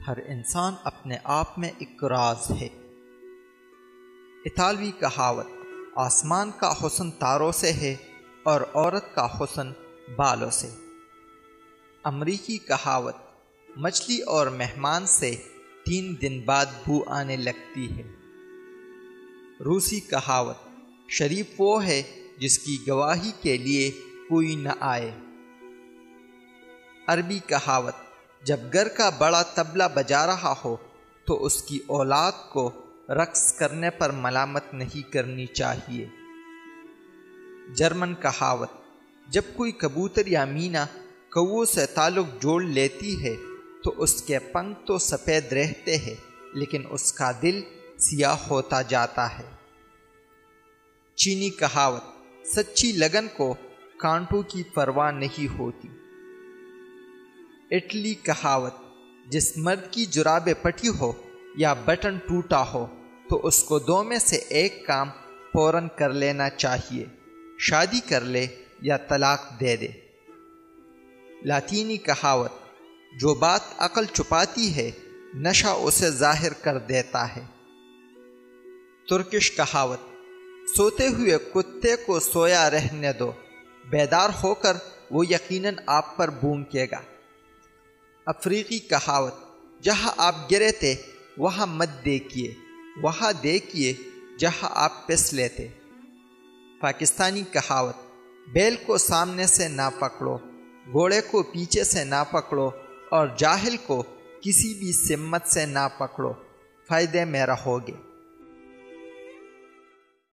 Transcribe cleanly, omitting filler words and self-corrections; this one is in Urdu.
ہر انسان اپنے آپ میں ایک راز ہے۔ اطالوی کہاوت آسمان کا حسن تاروں سے ہے اور عورت کا حسن بالوں سے۔ امریکی کہاوت مچھلی اور مہمان سے 3 دن بعد بو آنے لگتی ہے۔ روسی کہاوت شریف وہ ہے جس کی گواہی کے لیے کوئی نہ آئے۔ عربی کہاوت جب گھر کا بڑا طبلہ بجا رہا ہو تو اس کی اولاد کو رقص کرنے پر ملامت نہیں کرنی چاہیے۔ جرمن کہاوت جب کوئی کبوتر یا مینا کووں سے تعلق جوڑ لیتی ہے تو اس کے پنکھ تو سفید رہتے ہیں لیکن اس کا دل سیاہ ہوتا جاتا ہے۔ چینی کہاوت سچی لگن کو کانٹوں کی پرواہ نہیں ہوتی۔ اٹلی کہاوت جس مرد کی جرابیں پٹی ہو یا بٹن ٹوٹا ہو تو اس کو 2 میں سے ایک کام فوراً کر لینا چاہیے، شادی کر لے یا طلاق دے دے۔ لاطینی کہاوت جو بات عقل چھپاتی ہے نشہ اسے ظاہر کر دیتا ہے۔ ترکش کہاوت سوتے ہوئے کتے کو سویا رہنے دو، بیدار ہو کر وہ یقیناً آپ پر بھونکے گا۔ افریقی کہاوت جہاں آپ گرے تھے وہاں مت دیکھیے، وہاں دیکھیے جہاں آپ پس لیتے۔ پاکستانی کہاوت بیل کو سامنے سے نہ پکڑو، گھوڑے کو پیچھے سے نہ پکڑو اور جاہل کو کسی بھی سمت سے نہ پکڑو، فائدے میں رہو گے۔